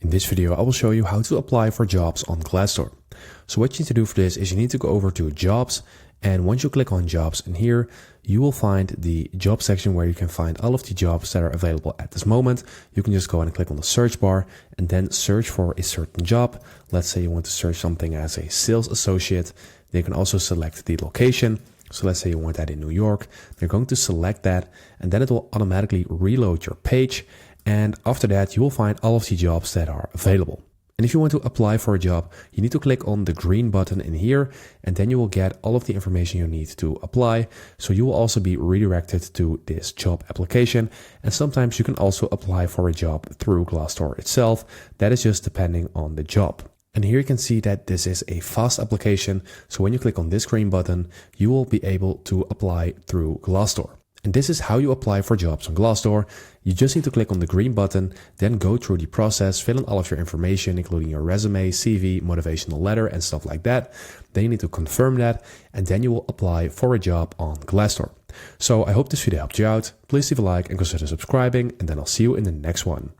In this video, I will show you how to apply for jobs on Glassdoor. So what you need to do for this is you need to go over to Jobs, and once you click on Jobs in here, you will find the job section where you can find all of the jobs that are available at this moment. You can just go ahead and click on the search bar and then search for a certain job. Let's say you want to search something as a sales associate. Then you can also select the location. So let's say you want that in New York. You're going to select that, and then it will automatically reload your page. And after that, you will find all of the jobs that are available. And if you want to apply for a job, you need to click on the green button in here, and then you will get all of the information you need to apply. So you will also be redirected to this job application. And sometimes you can also apply for a job through Glassdoor itself. That is just depending on the job. And here you can see that this is a fast application. So when you click on this green button, you will be able to apply through Glassdoor. And this is how you apply for jobs on Glassdoor. You just need to click on the green button, then go through the process, fill in all of your information, including your resume, CV, motivational letter, and stuff like that. Then you need to confirm that, and then you will apply for a job on Glassdoor. So I hope this video helped you out. Please leave a like and consider subscribing, and then I'll see you in the next one.